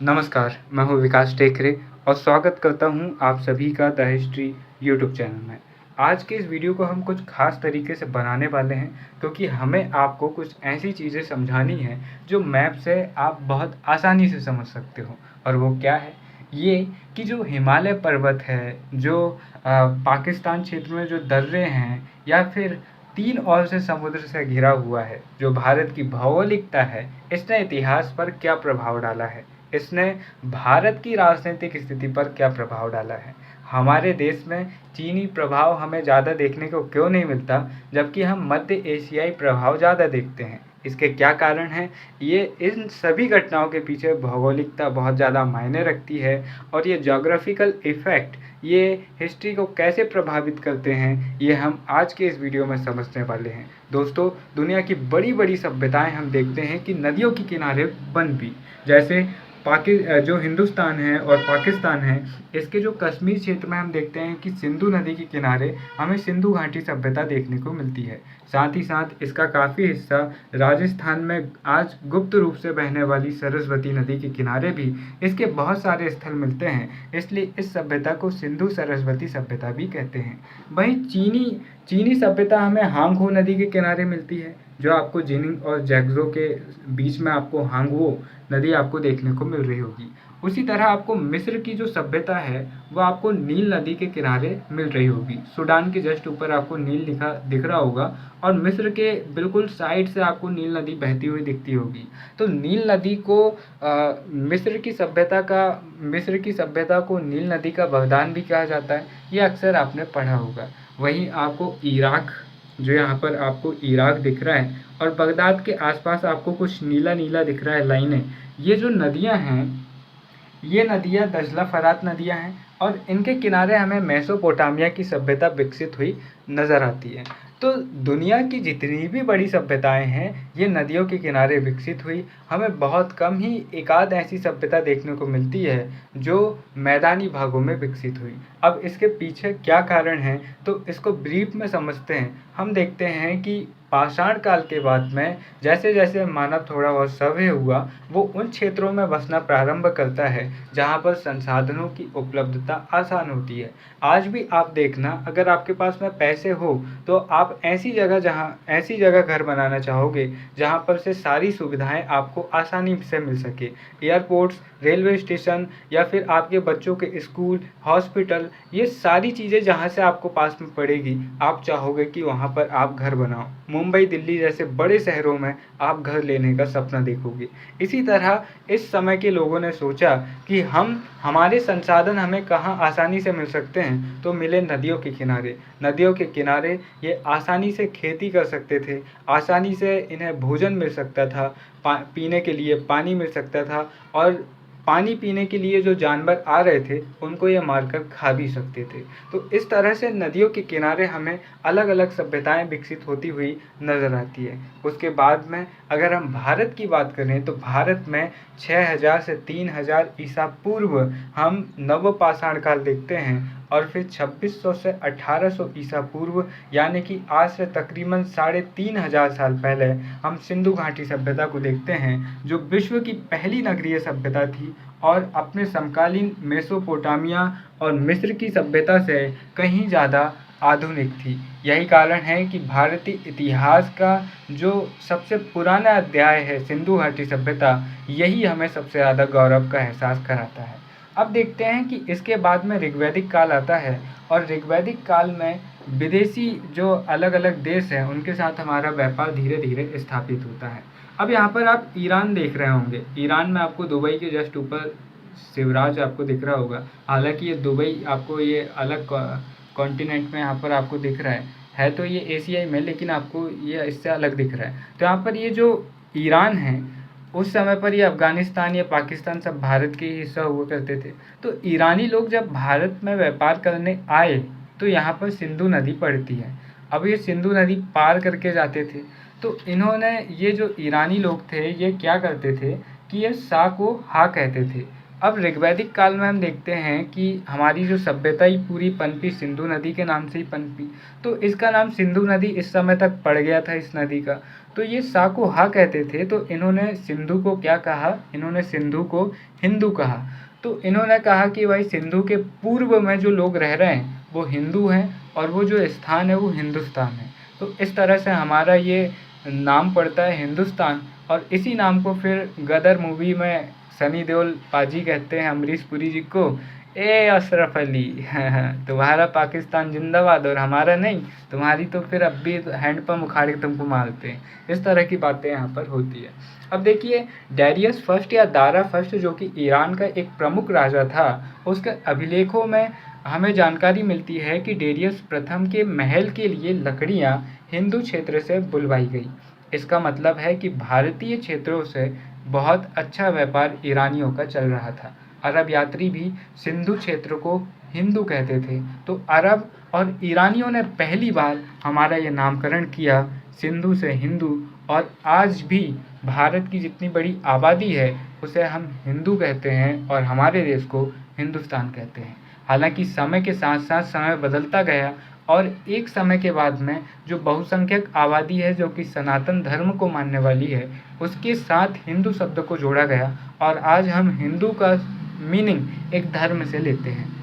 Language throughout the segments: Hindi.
नमस्कार, मैं हूँ विकास टेकरे और स्वागत करता हूँ आप सभी का द हिस्ट्री यूट्यूब चैनल में। आज के इस वीडियो को हम कुछ खास तरीके से बनाने वाले हैं क्योंकि हमें आपको कुछ ऐसी चीज़ें समझानी हैं जो मैप से आप बहुत आसानी से समझ सकते हो। और वो क्या है? ये कि जो हिमालय पर्वत है, जो पाकिस्तान क्षेत्र में जो दर्रे हैं या फिर 3 ओर से समुद्र से घिरा हुआ है, जो भारत की भौगोलिकता है, इसने इतिहास पर क्या प्रभाव डाला है? इसने भारत की राजनीतिक स्थिति पर क्या प्रभाव डाला है? हमारे देश में चीनी प्रभाव हमें ज़्यादा देखने को क्यों नहीं मिलता, जबकि हम मध्य एशियाई प्रभाव ज़्यादा देखते हैं? इसके क्या कारण हैं? ये इन सभी घटनाओं के पीछे भौगोलिकता बहुत ज़्यादा मायने रखती है और ये ज्योग्राफिकल इफ़ेक्ट ये हिस्ट्री को कैसे प्रभावित करते हैं, ये हम आज के इस वीडियो में समझने वाले हैं। दोस्तों, दुनिया की बड़ी-बड़ी सभ्यताएं हम देखते हैं कि नदियों के किनारे बन भी, जैसे जो हिंदुस्तान है और पाकिस्तान है, इसके जो कश्मीर क्षेत्र में हम देखते हैं कि सिंधु नदी के किनारे हमें सिंधु घाटी सभ्यता देखने को मिलती है। साथ ही साथ इसका काफ़ी हिस्सा राजस्थान में आज गुप्त रूप से बहने वाली सरस्वती नदी के किनारे भी इसके बहुत सारे स्थल मिलते हैं, इसलिए इस सभ्यता को सिंधु सरस्वती सभ्यता भी कहते हैं। वहीं चीनी सभ्यता हमें हांगहो नदी के किनारे मिलती है, जो आपको जिनिंग और जैगजो के बीच में आपको हांगवो नदी आपको देखने को मिल रही होगी। उसी तरह आपको मिस्र की जो सभ्यता है वो आपको नील नदी के किनारे मिल रही होगी। सूडान के जस्ट ऊपर आपको नील दिख रहा होगा और मिस्र के बिल्कुल साइड से आपको नील नदी बहती हुई दिखती होगी। तो नील नदी को मिस्र की सभ्यता को नील नदी का वरदान भी कहा जाता है, ये अक्सर आपने पढ़ा होगा। वहीं आपको इराक, जो यहाँ पर आपको इराक दिख रहा है और बगदाद के आसपास आपको कुछ नीला नीला दिख रहा है लाइनें, ये जो नदियाँ हैं, ये नदियाँ दजला फरात नदियाँ हैं और इनके किनारे हमें मेसोपोटामिया की सभ्यता विकसित हुई नज़र आती है। तो दुनिया की जितनी भी बड़ी सभ्यताएं हैं, ये नदियों के किनारे विकसित हुई। हमें बहुत कम ही एकाध ऐसी सभ्यता देखने को मिलती है जो मैदानी भागों में विकसित हुई। अब इसके पीछे क्या कारण है, तो इसको ब्रीफ में समझते हैं। हम देखते हैं कि पाषाण काल के बाद में जैसे जैसे मानव थोड़ा बहुत सभ्य हुआ, वो उन क्षेत्रों में बसना प्रारंभ करता है जहाँ पर संसाधनों की उपलब्धता आसान होती है। आज भी आप देखना, अगर आपके पास में पैसे हो तो आप ऐसी जगह घर बनाना चाहोगे जहाँ पर से सारी सुविधाएं आपको आसानी से मिल सके। एयरपोर्ट्स, रेलवे स्टेशन या फिर आपके बच्चों के स्कूल, हॉस्पिटल, ये सारी चीज़ें जहाँ से आपको पास में पड़ेगी, आप चाहोगे कि वहाँ पर आप घर बनाओ। मुंबई, दिल्ली जैसे बड़े शहरों में आप घर लेने का सपना देखोगे। इसी तरह इस समय के लोगों ने सोचा कि हमारे संसाधन हमें कहाँ आसानी से मिल सकते हैं, तो मिले नदियों के किनारे। नदियों के किनारे ये आसानी से खेती कर सकते थे, आसानी से इन्हें भोजन मिल सकता था, पीने के लिए पानी मिल सकता था और पानी पीने के लिए जो जानवर आ रहे थे उनको ये मारकर खा भी सकते थे। तो इस तरह से नदियों के किनारे हमें अलग अलग सभ्यताएं विकसित होती हुई नज़र आती है। उसके बाद में अगर हम भारत की बात करें तो भारत में 6000 से 3000 ईसा पूर्व हम नवपाषाण काल देखते हैं और फिर 2600 से 1800 ईसा पूर्व, यानी कि आज से तकरीबन 3500 साल पहले हम सिंधु घाटी सभ्यता को देखते हैं, जो विश्व की पहली नगरीय सभ्यता थी और अपने समकालीन मेसोपोटामिया और मिस्र की सभ्यता से कहीं ज़्यादा आधुनिक थी। यही कारण है कि भारतीय इतिहास का जो सबसे पुराना अध्याय है सिंधु घाटी सभ्यता, यही हमें सबसे ज़्यादा गौरव का एहसास कराता है। अब देखते हैं कि इसके बाद में ऋग्वैदिक काल आता है और ऋग्वैदिक काल में विदेशी जो अलग अलग देश हैं उनके साथ हमारा व्यापार धीरे धीरे स्थापित होता है। अब यहाँ पर आप ईरान देख रहे होंगे। ईरान में आपको दुबई के जस्ट ऊपर शिवराज आपको दिख रहा होगा। हालांकि ये दुबई आपको ये अलग कॉन्टिनेंट में यहाँ पर आपको दिख रहा है तो ये एशियाई में, लेकिन आपको ये इससे अलग दिख रहा है। तो यहाँ पर ये जो ईरान है, उस समय पर ये अफ़गानिस्तान या पाकिस्तान सब भारत के ही हिस्सा हुआ करते थे। तो ईरानी लोग जब भारत में व्यापार करने आए तो यहाँ पर सिंधु नदी पड़ती है। अब ये सिंधु नदी पार करके जाते थे, तो इन्होंने, ये जो ईरानी लोग थे, ये क्या करते थे कि ये सा को हा कहते थे। अब ऋग्वैदिक काल में हम देखते हैं कि हमारी जो सभ्यता ही पूरी पनपी सिंधु नदी के नाम से ही पनपी, तो इसका नाम सिंधु नदी इस समय तक पड़ गया था इस नदी का। तो ये सा को हा कहते थे, तो इन्होंने सिंधु को क्या कहा, इन्होंने सिंधु को हिंदू कहा। तो इन्होंने कहा कि भाई सिंधु के पूर्व में जो लोग रह रहे हैं वो हिंदू हैं और वो जो स्थान है वो हिंदुस्तान है। तो इस तरह से हमारा ये नाम पड़ता है हिंदुस्तान। और इसी नाम को फिर गदर मूवी में सनी देओल पाजी कहते हैं अमरीश पुरी जी को, ए अशरफ अली तुम्हारा पाकिस्तान जिंदाबाद और हमारा नहीं, तुम्हारी तो फिर अब भी हैंडपम्प उखाड़ के तुमको मारते हैं। इस तरह की बातें यहाँ पर होती है। अब देखिए डैरियस फर्स्ट या दारा फर्स्ट जो कि ईरान का एक प्रमुख राजा था, उसके अभिलेखों में हमें जानकारी मिलती है कि डेरियस प्रथम के महल के लिए लकड़ियाँ हिंदू क्षेत्र से बुलवाई गई। इसका मतलब है कि भारतीय क्षेत्रों से बहुत अच्छा व्यापार ईरानियों का चल रहा था। अरब यात्री भी सिंधु क्षेत्र को हिंदू कहते थे। तो अरब और ईरानियों ने पहली बार हमारा ये नामकरण किया सिंधु से हिंदू, और आज भी भारत की जितनी बड़ी आबादी है उसे हम हिंदू कहते हैं और हमारे देश को हिंदुस्तान कहते हैं। हालांकि समय के साथ साथ समय बदलता गया और एक समय के बाद में जो बहुसंख्यक आबादी है जो कि सनातन धर्म को मानने वाली है, उसके साथ हिंदू शब्द को जोड़ा गया और आज हम हिंदू का मीनिंग एक धर्म से लेते हैं।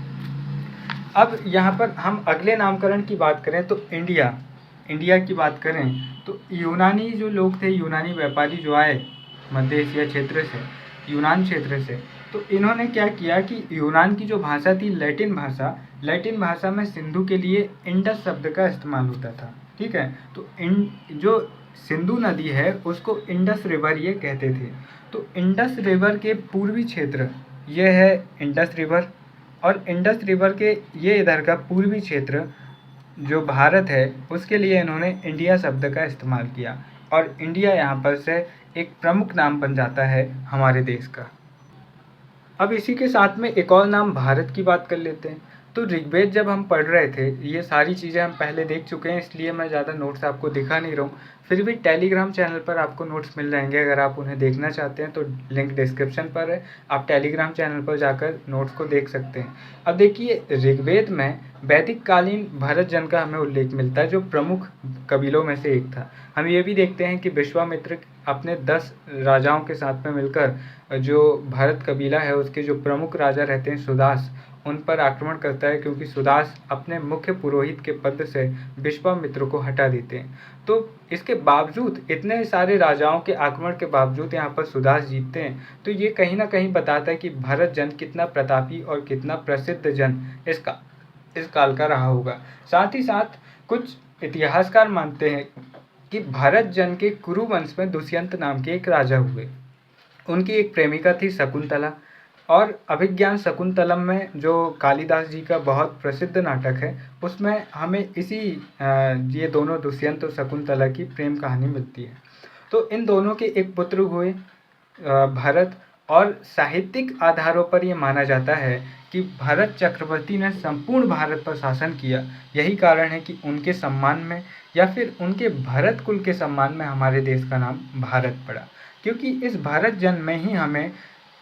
अब यहाँ पर हम अगले नामकरण की बात करें तो इंडिया की बात करें तो यूनानी जो लोग थे, यूनानी व्यापारी जो आए मध्य एशिया क्षेत्र से, यूनान क्षेत्र से, तो इन्होंने क्या किया कि यूनान की जो भाषा थी लैटिन भाषा में सिंधु के लिए इंडस शब्द का इस्तेमाल होता था। ठीक है, तो जो सिंधु नदी है उसको इंडस रिवर ये कहते थे। तो इंडस रिवर के पूर्वी क्षेत्र ये है इंडस रिवर, और इंडस रिवर के ये इधर का पूर्वी क्षेत्र जो भारत है उसके लिए इन्होंने इंडिया शब्द का इस्तेमाल किया, और इंडिया यहाँ पर से एक प्रमुख नाम बन जाता है हमारे देश का। अब इसी के साथ में एक और नाम भारत की बात कर लेते हैं। तो ऋग्वेद जब हम पढ़ रहे थे, ये सारी चीज़ें हम पहले देख चुके हैं, इसलिए मैं ज़्यादा नोट्स आपको दिखा नहीं रहा हूँ। फिर भी टेलीग्राम चैनल पर आपको नोट्स मिल जाएंगे, अगर आप उन्हें देखना चाहते हैं तो लिंक डिस्क्रिप्शन पर है, आप टेलीग्राम चैनल पर जाकर नोट्स को देख सकते हैं। अब देखिए ऋग्वेद में वैदिक कालीन भरत जन का हमें उल्लेख मिलता है जो प्रमुख कबीलों में से एक था। हम ये भी देखते हैं कि विश्वामित्र अपने 10 राजाओं के साथ में मिलकर जो भरत कबीला है उसके जो प्रमुख राजा रहते हैं सुदास, उन पर आक्रमण करता है, क्योंकि सुदास अपने मुख्य पुरोहित के पद से विश्वामित्र को हटा देते हैं। तो इसके बावजूद, इतने सारे राजाओं के आक्रमण के बावजूद यहाँ पर सुदास जीतते हैं। तो ये कहीं ना कहीं बताता है कि भरत जन कितना प्रतापी और कितना प्रसिद्ध जन इस काल का रहा होगा। साथ ही साथ कुछ इतिहासकार मानते हैं कि भरत जन के कुरु वंश में दुष्यंत नाम के एक राजा हुए। उनकी एक प्रेमिका थी शकुंतला, और अभिज्ञान शकुंतलम में जो कालिदास जी का बहुत प्रसिद्ध नाटक है उसमें हमें ये दोनों दुष्यंत और शकुंतला की प्रेम कहानी मिलती है। तो इन दोनों के एक पुत्र हुए भरत, और साहित्यिक आधारों पर यह माना जाता है कि भरत चक्रवर्ती ने संपूर्ण भारत पर शासन किया। यही कारण है कि उनके सम्मान में या फिर उनके भरत कुल के सम्मान में हमारे देश का नाम भारत पड़ा, क्योंकि इस भरत जन में ही हमें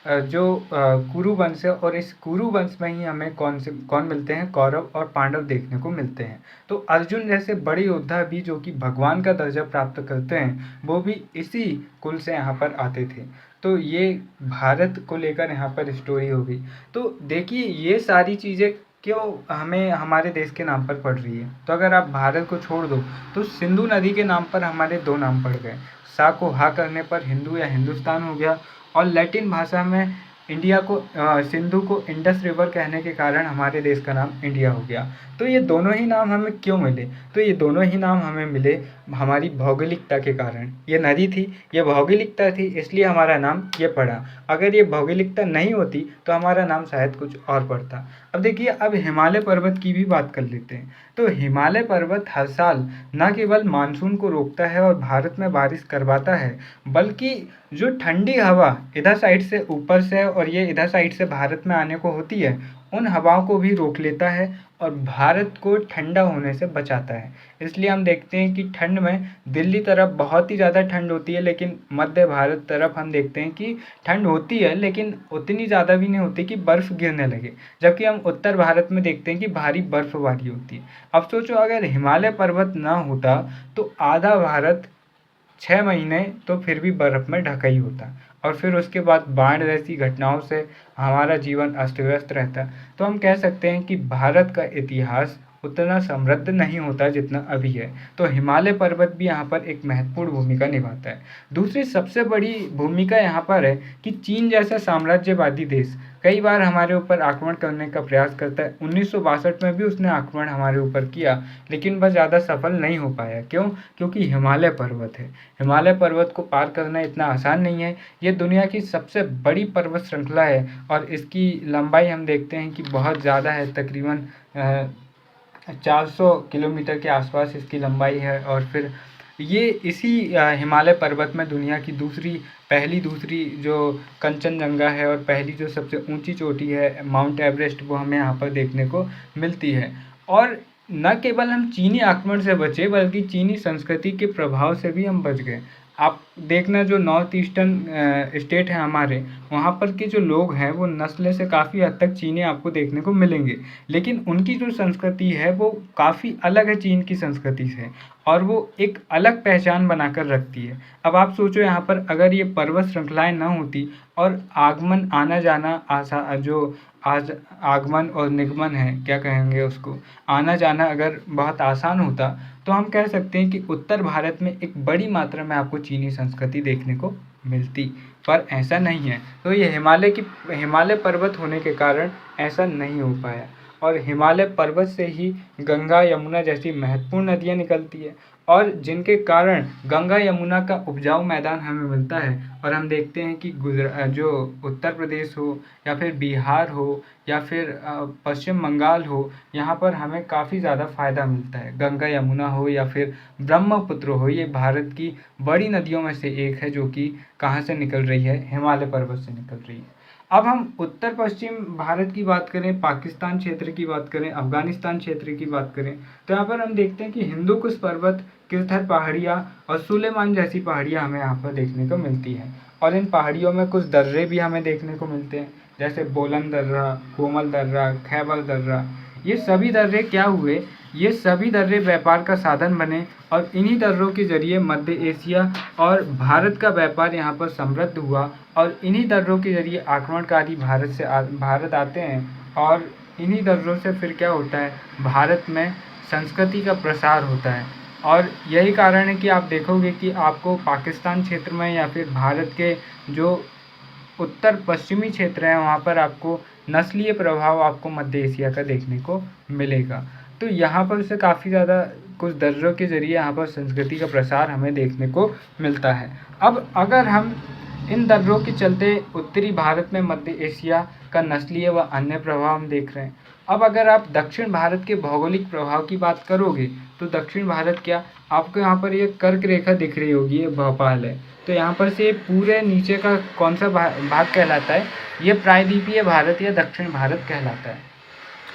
जो कुरु वंश है, और इस कुरु वंश में ही हमें कौन मिलते हैं, कौरव और पांडव देखने को मिलते हैं। तो अर्जुन जैसे बड़े योद्धा भी जो कि भगवान का दर्जा प्राप्त करते हैं वो भी इसी कुल से यहाँ पर आते थे। तो ये भारत को लेकर यहाँ पर स्टोरी हो गई। तो देखिए ये सारी चीज़ें क्यों हमें हमारे देश के नाम पर पड़ रही है। तो अगर आप भारत को छोड़ दो तो सिंधु नदी के नाम पर हमारे 2 नाम पड़ गए, सा को हा करने पर हिंदू या हिंदुस्तान हो गया, और लैटिन भाषा में सिंधु को इंडस रिवर कहने के कारण हमारे देश का नाम इंडिया हो गया। तो ये दोनों ही नाम हमें क्यों मिले? तो ये दोनों ही नाम हमें मिले हमारी भौगोलिकता के कारण। ये नदी थी, ये भौगोलिकता थी, इसलिए हमारा नाम ये पड़ा। अगर ये भौगोलिकता नहीं होती तो हमारा नाम शायद कुछ और पड़ता। अब देखिए, अब हिमालय पर्वत की भी बात कर लेते हैं। तो हिमालय पर्वत हर साल न केवल मानसून को रोकता है और भारत में बारिश करवाता है, बल्कि जो ठंडी हवा इधर साइड से ऊपर से और ये इधर साइड से भारत में आने को होती है, उन हवाओं को भी रोक लेता है और भारत को ठंडा होने से बचाता है। इसलिए हम देखते हैं कि ठंड में दिल्ली तरफ बहुत ही ज़्यादा ठंड होती है, लेकिन मध्य भारत तरफ हम देखते हैं कि ठंड होती है लेकिन उतनी ज़्यादा भी नहीं होती कि बर्फ़ गिरने लगे, जबकि हम उत्तर भारत में देखते हैं कि भारी बर्फबारी होती है। अब सोचो, अगर हिमालय पर्वत ना होता तो आधा भारत 6 महीने तो फिर भी बर्फ़ में ढका ही होता है और फिर उसके बाद बाढ़ जैसी घटनाओं से हमारा जीवन अस्त-व्यस्त रहता है। तो हम कह सकते हैं कि भारत का इतिहास उतना समृद्ध नहीं होता जितना अभी है। तो हिमालय पर्वत भी यहाँ पर एक महत्वपूर्ण भूमिका निभाता है। दूसरी सबसे बड़ी भूमिका यहाँ पर है कि चीन जैसा साम्राज्यवादी देश कई बार हमारे ऊपर आक्रमण करने का प्रयास करता है। 1962 में भी उसने आक्रमण हमारे ऊपर किया, लेकिन वह ज़्यादा सफल नहीं हो पाया। क्यों? क्योंकि हिमालय पर्वत है। हिमालय पर्वत को पार करना इतना आसान नहीं है। ये दुनिया की सबसे बड़ी पर्वत श्रृंखला है और इसकी लंबाई हम देखते हैं कि बहुत ज़्यादा है, तकरीबन 400 किलोमीटर के आसपास इसकी लंबाई है। और फिर ये इसी हिमालय पर्वत में दुनिया की पहली दूसरी जो कंचनजंगा है और पहली जो सबसे ऊंची चोटी है माउंट एवरेस्ट, वो हमें यहाँ पर देखने को मिलती है। और न केवल हम चीनी आक्रमण से बचे बल्कि चीनी संस्कृति के प्रभाव से भी हम बच गए। आप देखना, जो नॉर्थ ईस्टर्न स्टेट हैं हमारे, वहाँ पर के जो लोग हैं वो नस्ल से काफ़ी हद तक चीनी आपको देखने को मिलेंगे, लेकिन उनकी जो संस्कृति है वो काफ़ी अलग है चीन की संस्कृति से और वो एक अलग पहचान बनाकर रखती है। अब आप सोचो, यहाँ पर अगर ये पर्वत श्रृंखलाएँ न होती और आगमन आना जाना आज आगमन और निगमन है, क्या कहेंगे उसको, आना जाना अगर बहुत आसान होता, तो हम कह सकते हैं कि उत्तर भारत में एक बड़ी मात्रा में आपको चीनी संस्कृति देखने को मिलती, पर ऐसा नहीं है। तो ये हिमालय पर्वत होने के कारण ऐसा नहीं हो पाया। और हिमालय पर्वत से ही गंगा यमुना जैसी महत्वपूर्ण नदियाँ निकलती है और जिनके कारण गंगा यमुना का उपजाऊ मैदान हमें मिलता है। और हम देखते हैं कि जो उत्तर प्रदेश हो या फिर बिहार हो या फिर पश्चिम बंगाल हो, यहाँ पर हमें काफ़ी ज़्यादा फ़ायदा मिलता है। गंगा यमुना हो या फिर ब्रह्मपुत्र हो, ये भारत की बड़ी नदियों में से एक है जो कि कहाँ से निकल रही है, हिमालय पर्वत से निकल रही है। अब हम उत्तर पश्चिम भारत की बात करें, पाकिस्तान क्षेत्र की बात करें, अफगानिस्तान क्षेत्र की बात करें, तो यहाँ पर हम देखते हैं कि हिंदू कुश पर्वत, किरथर पहाड़ियाँ और सुलेमान जैसी पहाड़ियाँ हमें यहाँ पर देखने को मिलती हैं। और इन पहाड़ियों में कुछ दर्रे भी हमें देखने को मिलते हैं, जैसे बोलन दर्रा, कोमल दर्रा, खैबर दर्रा। ये सभी दर्रे क्या हुए, ये सभी दर्रे व्यापार का साधन बने और इन्हीं दर्रों के जरिए मध्य एशिया और भारत का व्यापार यहाँ पर समृद्ध हुआ। और इन्हीं दर्रों के जरिए आक्रमणकारी भारत आते हैं और इन्हीं दर्रों से फिर क्या होता है, भारत में संस्कृति का प्रसार होता है। और यही कारण है कि आप देखोगे कि आपको पाकिस्तान क्षेत्र में या फिर भारत के जो उत्तर पश्चिमी क्षेत्र हैं वहाँ पर आपको नस्लीय प्रभाव आपको मध्य एशिया का देखने को मिलेगा। तो यहाँ पर से काफ़ी ज़्यादा कुछ दर्रों के ज़रिए यहाँ पर संस्कृति का प्रसार हमें देखने को मिलता है। अब अगर हम इन दर्रों के चलते उत्तरी भारत में मध्य एशिया का नस्लीय व अन्य प्रभाव हम देख रहे हैं। अब अगर आप दक्षिण भारत के भौगोलिक प्रभाव की बात करोगे तो दक्षिण भारत क्या, आपको यहाँ पर ये कर्क रेखा दिख रही होगी, ये भोपाल है। तो यहाँ पर से पूरे नीचे का कौन सा भाग कहलाता है, ये प्रायद्वीपीय भारत या दक्षिण भारत कहलाता है।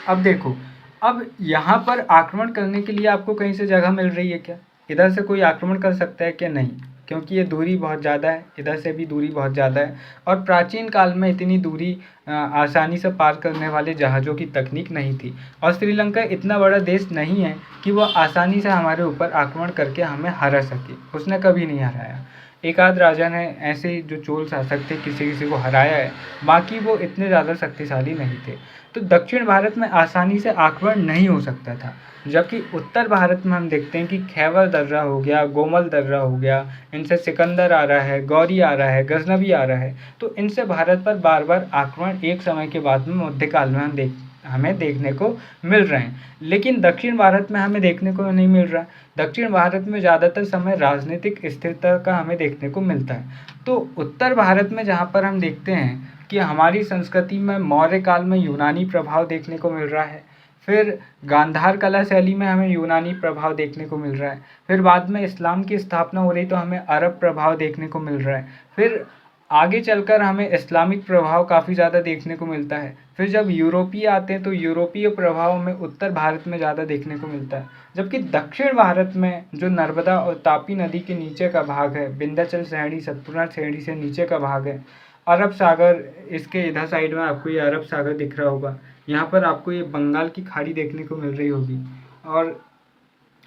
अब देखो, अब यहाँ पर आक्रमण करने के लिए आपको कहीं से जगह मिल रही है क्या, इधर से कोई आक्रमण कर सकता है क्या? नहीं, क्योंकि ये दूरी बहुत ज़्यादा है, इधर से भी दूरी बहुत ज़्यादा है। और प्राचीन काल में इतनी दूरी आसानी से पार करने वाले जहाज़ों की तकनीक नहीं थी। और श्रीलंका इतना बड़ा देश नहीं है कि वह आसानी से हमारे ऊपर आक्रमण करके हमें हरा सके, उसने कभी नहीं हराया। एक आध राजा ने ऐसे जो चोल शासक थे किसी किसी को हराया है, बाकी वो इतने ज़्यादा शक्तिशाली नहीं थे। तो दक्षिण भारत में आसानी से आक्रमण नहीं हो सकता था, जबकि उत्तर भारत में हम देखते हैं कि खैबर दर्रा हो गया, गोमल दर्रा हो गया, इनसे सिकंदर आ रहा है, गौरी आ रहा है, गजनवी आ रहा है। तो इनसे भारत पर बार बार आक्रमण एक समय के बाद में मध्यकाल में हमें देखने को मिल रहे हैं। लेकिन दक्षिण भारत में हमें देखने को नहीं मिल रहा। दक्षिण भारत में ज़्यादातर समय राजनीतिक स्थिरता का हमें देखने को मिलता है। तो उत्तर भारत में जहाँ पर हम देखते हैं कि हमारी संस्कृति में मौर्य काल में यूनानी प्रभाव देखने को मिल रहा है, फिर गांधार कला शैली में हमें यूनानी प्रभाव देखने को मिल रहा है, फिर बाद में इस्लाम की स्थापना हो रही तो हमें अरब प्रभाव देखने को मिल रहा है, फिर आगे चलकर हमें इस्लामिक प्रभाव काफ़ी ज़्यादा देखने को मिलता है, फिर जब यूरोपीय आते हैं तो यूरोपीय प्रभाव हमें उत्तर भारत में ज़्यादा देखने को मिलता है। जबकि दक्षिण भारत में जो नर्मदा और तापी नदी के नीचे का भाग है, विंध्याचल श्रेणी, सतपुड़ा श्रेणी से नीचे का भाग है, अरब सागर, इसके इधर साइड में आपको ये अरब सागर दिख रहा होगा, यहाँ पर आपको ये बंगाल की खाड़ी देखने को मिल रही होगी।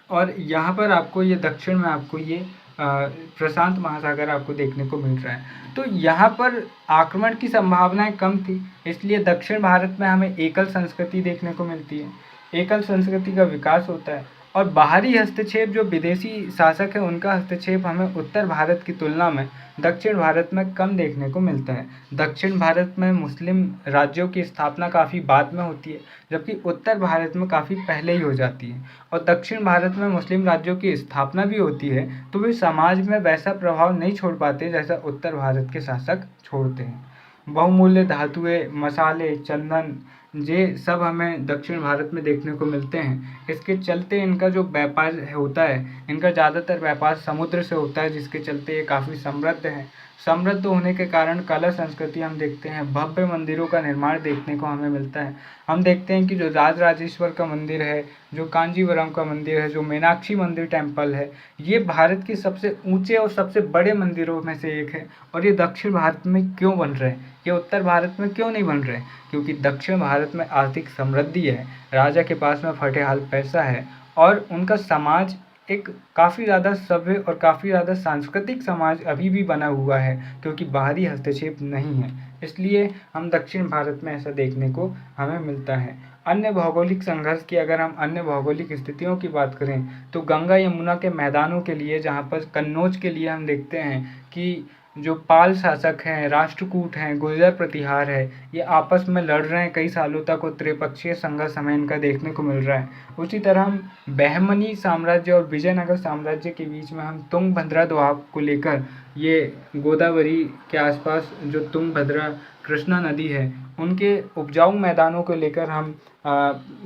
और यहाँ पर आपको ये दक्षिण में आपको ये प्रशांत महासागर आपको देखने को मिल रहा है। तो यहाँ पर आक्रमण की संभावनाएं कम थी, इसलिए दक्षिण भारत में हमें एकल संस्कृति देखने को मिलती है, एकल संस्कृति का विकास होता है। और बाहरी हस्तक्षेप, जो विदेशी शासक है उनका हस्तक्षेप हमें उत्तर भारत की तुलना में दक्षिण भारत में कम देखने को मिलता है। दक्षिण भारत में मुस्लिम राज्यों की स्थापना काफ़ी बाद में होती है, जबकि उत्तर भारत में काफ़ी पहले ही हो जाती है। और दक्षिण भारत में मुस्लिम राज्यों की स्थापना भी होती है तो वे समाज में वैसा प्रभाव नहीं छोड़ पाते जैसा उत्तर भारत के शासक छोड़ते हैं। बहुमूल्य धातुएं, मसाले, चंदन, ये सब हमें दक्षिण भारत में देखने को मिलते हैं। इसके चलते इनका जो व्यापार होता है, इनका ज़्यादातर व्यापार समुद्र से होता है, जिसके चलते ये काफ़ी समृद्ध है। समृद्ध होने के कारण कला संस्कृति हम देखते हैं, भव्य मंदिरों का निर्माण देखने को हमें मिलता है। हम देखते हैं कि जो राजराजेश्वर का मंदिर है, जो कांजीवरम का मंदिर है, जो मीनाक्षी मंदिर टेम्पल है, ये भारत के सबसे ऊंचे और सबसे बड़े मंदिरों में से एक है। और ये दक्षिण भारत में क्यों बन रहे हैं, ये उत्तर भारत में क्यों नहीं बन रहे? क्योंकि दक्षिण भारत में आर्थिक समृद्धि है, राजा के पास में फटेहाल पैसा है और उनका समाज एक काफ़ी ज़्यादा सभ्य और काफ़ी ज़्यादा सांस्कृतिक समाज अभी भी बना हुआ है, क्योंकि बाहरी हस्तक्षेप नहीं है। इसलिए हम दक्षिण भारत में ऐसा देखने को हमें मिलता है। अन्य भौगोलिक संघर्ष की अगर हम अन्य भौगोलिक स्थितियों की बात करें तो गंगा यमुना के मैदानों के लिए, जहाँ पर कन्नौज के लिए हम देखते हैं कि जो पाल शासक हैं, राष्ट्रकूट हैं, गुर्जर प्रतिहार है, ये आपस में लड़ रहे हैं कई सालों तक और त्रिपक्षीय संघर्ष हमें इनका देखने को मिल रहा है। उसी तरह हम बहमनी साम्राज्य और विजयनगर साम्राज्य के बीच में हम तुंगभद्रा दोआब को लेकर, ये गोदावरी के आसपास जो तुंगभद्रा कृष्णा नदी है, उनके उपजाऊ मैदानों को लेकर हम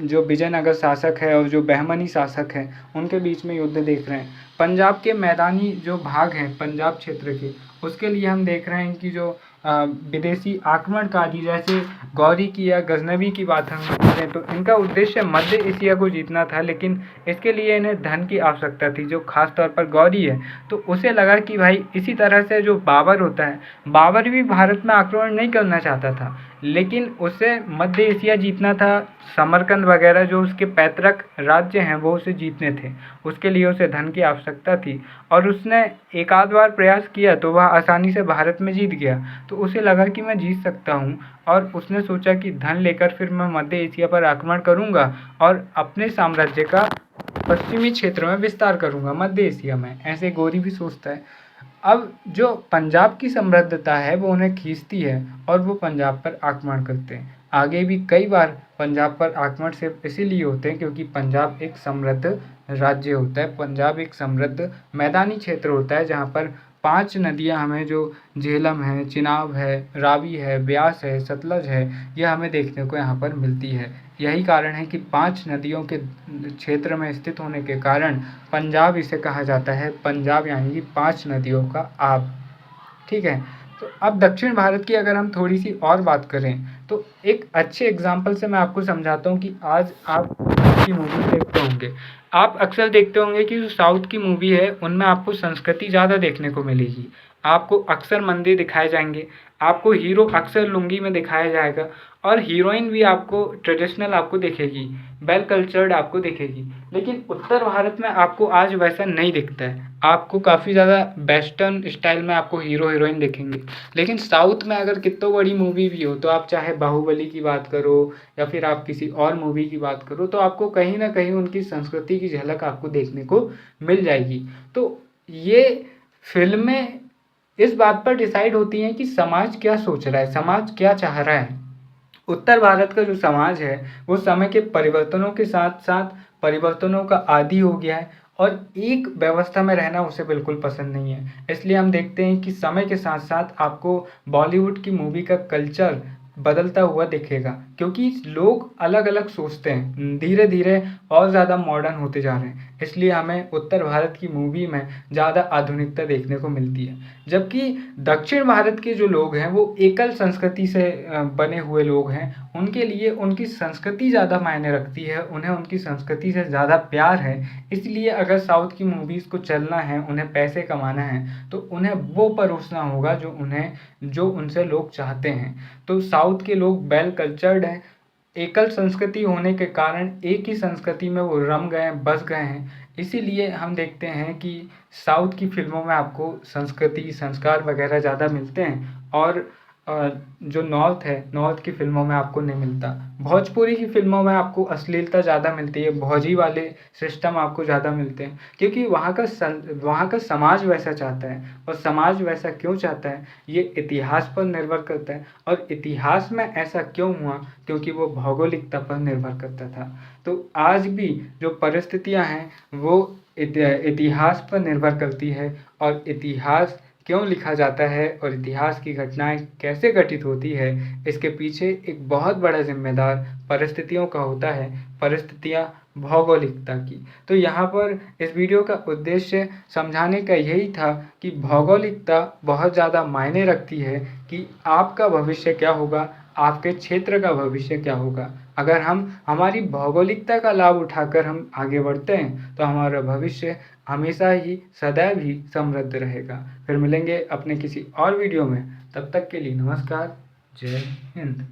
जो विजयनगर शासक है और जो बहमनी शासक है उनके बीच में युद्ध देख रहे हैं। पंजाब के मैदानी जो भाग हैं पंजाब क्षेत्र के, उसके लिए हम देख रहे हैं कि जो विदेशी आक्रमणकारी, जैसे गौरी की या गजनवी की बात हम करें तो इनका उद्देश्य मध्य एशिया को जीतना था, लेकिन इसके लिए इन्हें धन की आवश्यकता थी। जो खास तौर पर गौरी है तो उसे लगा कि भाई इसी तरह से जो बाबर होता है, बाबर भी भारत में आक्रमण नहीं करना चाहता था, लेकिन उसे मध्य एशिया जीतना था। समरकंद वगैरह जो उसके पैतृक राज्य हैं वो उसे जीतने थे, उसके लिए उसे धन की आवश्यकता थी और उसने एक आध बार प्रयास किया तो वह आसानी से भारत में जीत गया। तो उसे लगा कि मैं जीत सकता हूँ और उसने सोचा कि धन लेकर फिर मैं मध्य एशिया पर आक्रमण करूँगा और अपने साम्राज्य का पश्चिमी क्षेत्र में विस्तार करूँगा मध्य एशिया में। ऐसे गौरी भी सोचता है। अब जो पंजाब की समृद्धता है वो उन्हें खींचती है और वो पंजाब पर आक्रमण करते हैं। आगे भी कई बार पंजाब पर आक्रमण सिर्फ इसीलिए होते हैं क्योंकि पंजाब एक समृद्ध राज्य होता है, पंजाब एक समृद्ध मैदानी क्षेत्र होता है जहाँ पर 5 नदियाँ हमें, जो झेलम है, चिनाब है, रावी है, ब्यास है, सतलज है, यह हमें देखने को यहाँ पर मिलती है। यही कारण है कि 5 नदियों के क्षेत्र में स्थित होने के कारण पंजाब इसे कहा जाता है, पंजाब यानी कि 5 नदियों का आब। ठीक है, तो अब दक्षिण भारत की अगर हम थोड़ी सी और बात करें तो एक अच्छे एग्जाम्पल से मैं आपको समझाता हूँ कि आज आप की मूवी देखते होंगे, आप अक्सर देखते होंगे कि जो साउथ की मूवी है उनमें आपको संस्कृति ज़्यादा देखने को मिलेगी। आपको अक्सर मंदिर दिखाए जाएंगे, आपको हीरो अक्सर लुंगी में दिखाया जाएगा और हीरोइन भी आपको ट्रेडिशनल आपको दिखेगी, वेल कल्चर्ड आपको दिखेगी। लेकिन उत्तर भारत में आपको आज वैसा नहीं दिखता है, आपको काफ़ी ज़्यादा वेस्टर्न स्टाइल में आपको हीरो हीरोइन दिखेंगे। लेकिन साउथ में अगर कितनी बड़ी मूवी भी हो, तो आप चाहे बाहुबली की बात करो या फिर आप किसी और मूवी की बात करो, तो आपको कहीं ना कहीं उनकी संस्कृति की झलक आपको देखने को मिल जाएगी। तो ये फिल्में इस बात पर डिसाइड होती हैं कि समाज क्या सोच रहा है, समाज क्या चाह रहा है। उत्तर भारत का जो समाज है वो समय के परिवर्तनों के साथ साथ परिवर्तनों का आदी हो गया है और एक व्यवस्था में रहना उसे बिल्कुल पसंद नहीं है। इसलिए हम देखते हैं कि समय के साथ साथ आपको बॉलीवुड की मूवी का कल्चर बदलता हुआ दिखेगा, क्योंकि लोग अलग अलग सोचते हैं, धीरे धीरे और ज़्यादा मॉडर्न होते जा रहे हैं। इसलिए हमें उत्तर भारत की मूवी में ज़्यादा आधुनिकता देखने को मिलती है, जबकि दक्षिण भारत के जो लोग हैं वो एकल संस्कृति से बने हुए लोग हैं। उनके लिए उनकी संस्कृति ज़्यादा मायने रखती है, उन्हें उनकी संस्कृति से ज़्यादा प्यार है। इसलिए अगर साउथ की मूवीज़ को चलना है, उन्हें पैसे कमाना है, तो उन्हें वो परोसना होगा जो उनसे लोग चाहते हैं। तो साउथ के लोग वेल कल्चर्ड हैं, एकल संस्कृति होने के कारण एक ही संस्कृति में वो रम गए हैं, बस गए हैं। इसीलिए हम देखते हैं कि साउथ की फ़िल्मों में आपको संस्कृति, संस्कार वगैरह ज़्यादा मिलते हैं और जो नॉर्थ है, नॉर्थ की फ़िल्मों में आपको नहीं मिलता। भोजपुरी की फ़िल्मों में आपको अश्लीलता ज़्यादा मिलती है, भौजी वाले सिस्टम आपको ज़्यादा मिलते हैं, क्योंकि वहाँ का समाज वैसा चाहता है। और समाज वैसा क्यों चाहता है, ये इतिहास पर निर्भर करता है। और इतिहास में ऐसा क्यों हुआ, क्योंकि वो भौगोलिकता पर निर्भर करता था। तो आज भी जो परिस्थितियाँ हैं वो इतिहास पर निर्भर करती है, और इतिहास क्यों लिखा जाता है और इतिहास की घटनाएं कैसे घटित होती है, इसके पीछे एक बहुत बड़ा जिम्मेदार परिस्थितियों का होता है, परिस्थितियाँ भौगोलिकता की। तो यहाँ पर इस वीडियो का उद्देश्य समझाने का यही था कि भौगोलिकता बहुत ज़्यादा मायने रखती है कि आपका भविष्य क्या होगा, आपके क्षेत्र का भविष्य क्या होगा। अगर हम हमारी भौगोलिकता का लाभ उठाकर हम आगे बढ़ते हैं तो हमारा भविष्य हमेशा ही सदैव ही समृद्ध रहेगा। फिर मिलेंगे अपने किसी और वीडियो में, तब तक के लिए नमस्कार, जय हिंद।